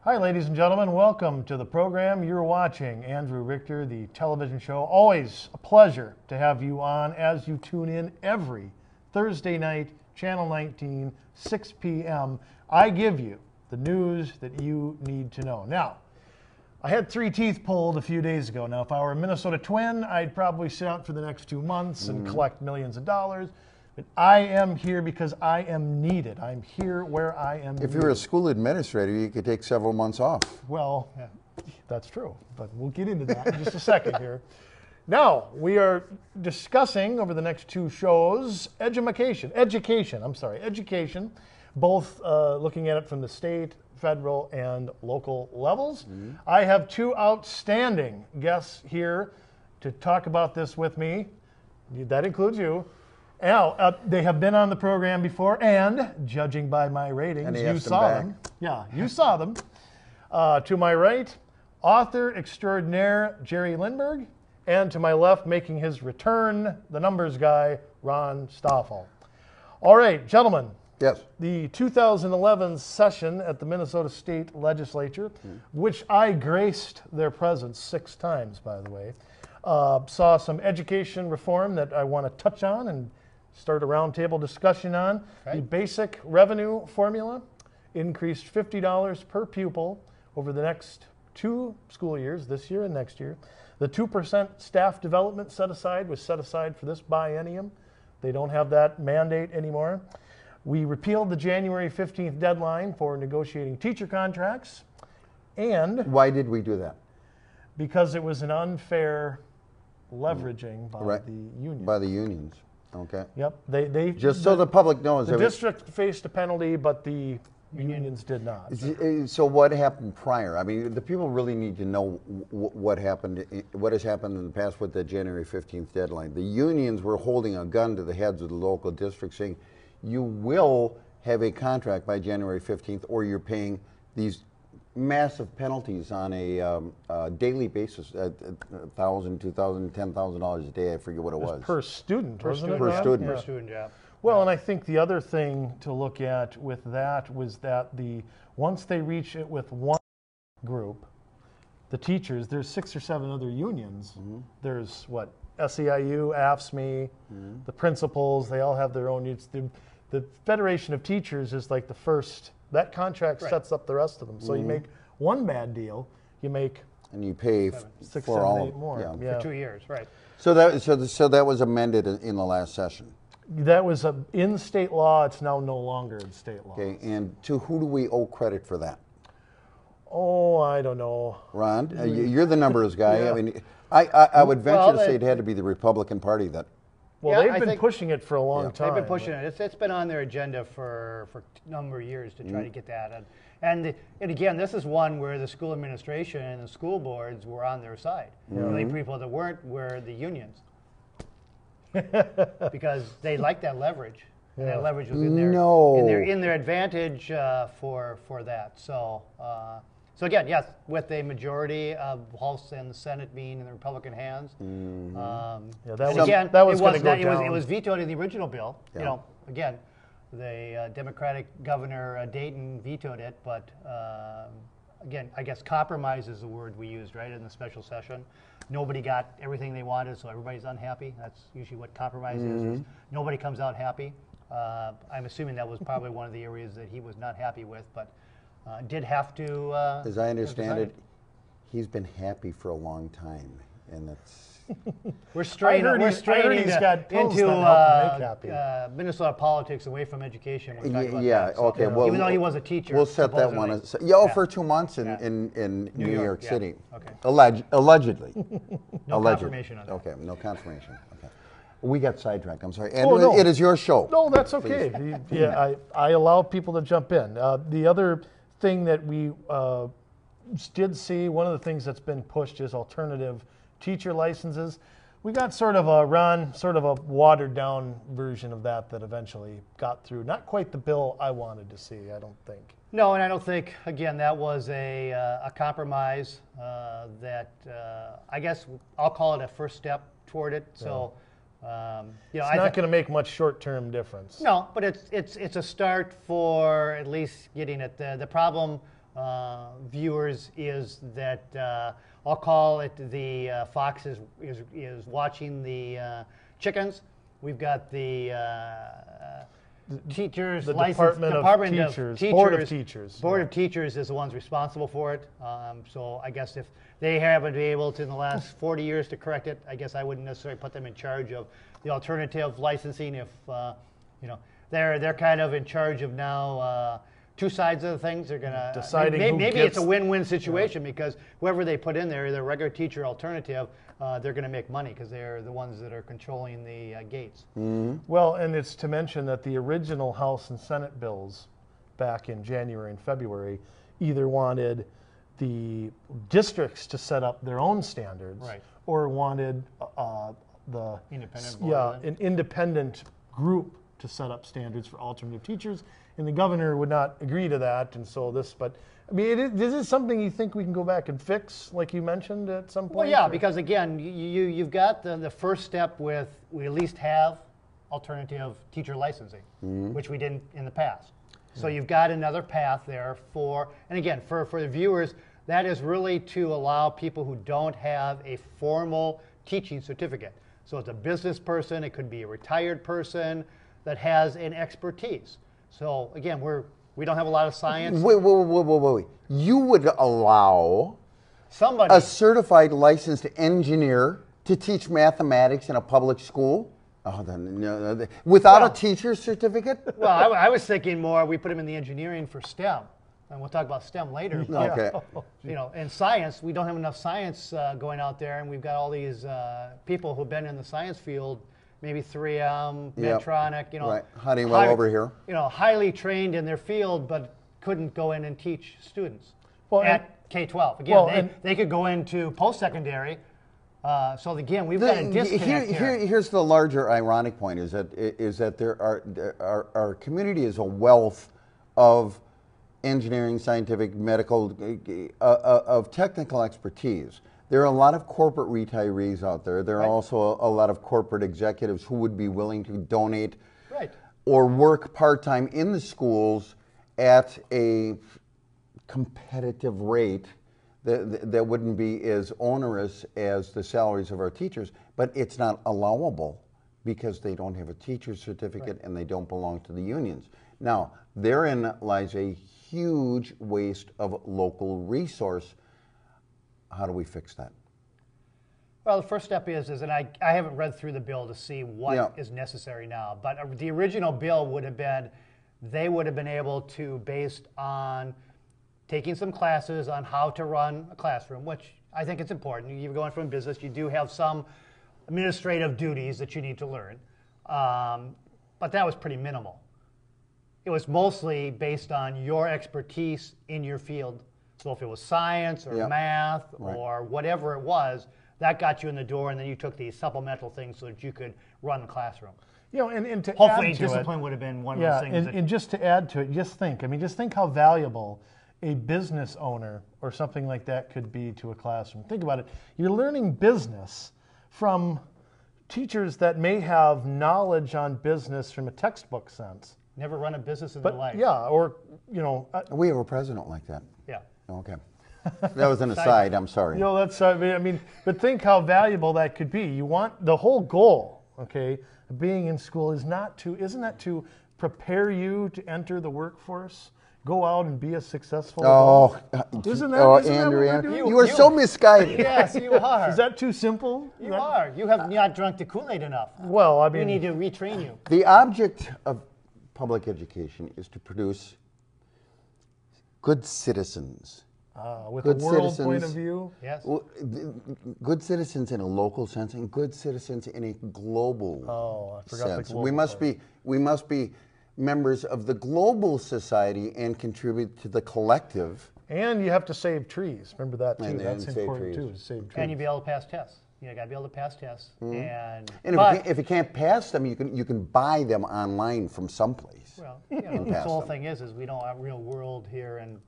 Hi, ladies and gentlemen. Welcome to the program. You're watching Andrew Richter, the television show. Always a pleasure to have you on as you tune in every Thursday night, Channel 19, 6 p.m. I give you the news that you need to know. Now, I had 3 teeth pulled a few days ago. Now, if I were a Minnesota Twin, I'd probably sit out for the next 2 months and collect millions of dollars. But I am here because I am needed. I'm here where I am needed. If you were a school administrator, you could take several months off. Well, that's true, but we'll get into that in just a second here. Now, we are discussing over the next 2 shows education, both looking at it from the state, federal, and local levels. I have 2 outstanding guests here to talk about this with me. That includes you. Now, they have been on the program before, and judging by my ratings, you saw them. Yeah, you saw them. To my right, author extraordinaire Jerry Lindberg, and to my left, making his return, the numbers guy, Ron Stoffel. All right, gentlemen. Yes. The 2011 session at the Minnesota State Legislature, which I graced their presence 6 times, by the way, saw some education reform that I want to touch on and start a roundtable discussion on. The basic revenue formula increased $50 per pupil over the next 2 school years, this year and next year. The 2% staff development was set aside for this biennium. They don't have that mandate anymore. We repealed the January 15th deadline for negotiating teacher contracts. And why did we do that? Because it was an unfair leveraging by the unions. By the unions. Okay. Yep. They just so the public knows. The district faced a penalty, but the unions did not. So what happened prior? I mean, the people really need to know what happened. What has happened in the past with the January 15th deadline? The unions were holding a gun to the heads of the local districts, saying, "You will have a contract by January 15th, or you're paying these massive penalties on a daily basis, $1,000, $2,000, $10,000 a day. I forget what it was. Per student, wasn't it? Per student. Per student, yeah. Well, and I think the other thing to look at with that was that once they reach it with one group, the teachers, there's 6 or 7 other unions. There's SEIU, AFSCME, the principals, they all have their own unions. The Federation of Teachers is like the first. That contract sets up the rest of them. So you make one bad deal, you make and you pay 6, for 7, all 8 more. For 2 years, right? So that was amended in the last session. That was in state law. It's now no longer in state law. Okay, and to who do we owe credit for that? Oh, I don't know. Ron, you're the numbers guy. I mean, I would venture to say it had to be the Republican Party that. Well, they've been pushing it for a long time. They've been pushing it. It's been on their agenda for a number of years to try to get that. And again, this is one where the school administration and the school boards were on their side. The only people that weren't were the unions. Because they liked that leverage. And that leverage was in their advantage for that. So again, yes, with a majority of House and the Senate being in the Republican hands. That was going to go down. It was vetoed in the original bill. Yeah. Again, the Democratic Governor Dayton vetoed it, but again, I guess compromise is the word we used, right, in the special session. Nobody got everything they wanted, so everybody's unhappy. That's usually what compromise is. Nobody comes out happy. I'm assuming that was probably one of the areas that he was not happy with, but did have to. As I understand it, he's been happy for a long time, and that's. We're straining into Minnesota politics away from education. Okay. Well, even though he was a teacher, we'll set that one. For 2 months in New York City. Okay. Allegedly. No confirmation on that. Okay. No confirmation. Okay. We got sidetracked. I'm sorry. Andrew, it is your show. No, that's okay. I allow people to jump in. The other thing that we did see, one of the things that's been pushed is alternative teacher licenses. We got sort of a watered down version of that eventually got through. Not quite the bill I wanted to see, I don't think. No, and I don't think, again, that was a compromise that I guess I'll call it a first step toward it. So, it's not going to make much short-term difference. No, but it's a start for at least getting it. The problem viewers is that I'll call it the Fox is watching the chickens. We've got the teachers, the license, Department of Teachers, Board of Teachers. Board of Teachers is the ones responsible for it. So I guess if they haven't been able to in the last 40 years to correct it, I guess I wouldn't necessarily put them in charge of the alternative licensing. If you know, they're kind of in charge of now. Two sides of the things. They're gonna deciding maybe it's a win-win situation because whoever they put in there, the regular teacher alternative, they're going to make money because they're the ones that are controlling the gates. Well, and it's to mention that the original House and Senate bills back in January and February either wanted the districts to set up their own standards, Right. or wanted the Independent board, an independent group to set up standards for alternative teachers, and the governor would not agree to that, and so this. But I mean, is this something you think we can go back and fix, like you mentioned at some point? Well, yeah, or? because again, you've got the first step with we at least have alternative teacher licensing, which we didn't in the past. So you've got another path there for, and again, for the viewers, that is really to allow people who don't have a formal teaching certificate. So it's a business person, it could be a retired person that has an expertise. So again, we don't have a lot of science. Wait. You would allow Somebody a certified licensed engineer to teach mathematics in a public school? Oh, no, without a teacher's certificate? Well, I was thinking more, we put them in the engineering for STEM, and we'll talk about STEM later. But, Okay. you know, in science, we don't have enough science going out there, and we've got all these people who've been in the science field, maybe 3M, Yep. Medtronic, you know. Right. Honeywell over here. You know, highly trained in their field, but couldn't go in and teach students Well, at K-12. Again, they could go into post-secondary. So again, we've got a disconnect here. Here's the larger ironic point: is that our community is a wealth of engineering, scientific, medical, of technical expertise. There are a lot of corporate retirees out there. There are also a lot of corporate executives who would be willing to donate or work part-time in the schools at a competitive rate that wouldn't be as onerous as the salaries of our teachers, but it's not allowable because they don't have a teacher's certificate and they don't belong to the unions. Now, therein lies a huge waste of local resource. How do we fix that? Well, the first step is and I haven't read through the bill to see what is necessary now, but the original bill would have been, they would have been able to, based on taking some classes on how to run a classroom, which I think it's important. You're going from business, you do have some administrative duties that you need to learn, but that was pretty minimal. It was mostly based on your expertise in your field. So if it was science or math or whatever it was, that got you in the door, and then you took these supplemental things so that you could run the classroom. You know, and to Hopefully add to discipline it, would have been one of those things. And just to add to it, just think how valuable a business owner or something like that could be to a classroom. Think about it. You're learning business from teachers that may have knowledge on business from a textbook sense. Never run a business in their life. Yeah, or, you know. We have a president like that. Yeah. Okay. That was an aside, I'm sorry. You know, that's, I mean, but think how valuable that could be. You want, the whole goal, okay, of being in school isn't that to prepare you to enter the workforce? Go out and be a successful adult? Isn't that what we're doing? You are so misguided. Yes, you are. Is that too simple? You are. You have not drunk the Kool-Aid enough. Well, I mean, we need to retrain you. The object of public education is to produce good citizens. with good a world citizens, point of view. Yes. Good citizens in a local sense and good citizens in a global I forgot sense. the global We must be members of the global society and contribute to the collective. And you have to save trees. Remember that too. And That's save important trees. too. Save trees. And you be able to pass tests. You got to be able to pass tests. And but, if you can't pass them, you can buy them online from someplace. well, you know, the whole thing is we don't have real world here, and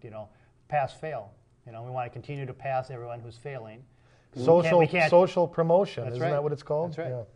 pass fail. We want to continue to pass everyone who's failing. Social promotion. That's Isn't right. that what it's called? That's right. Yeah.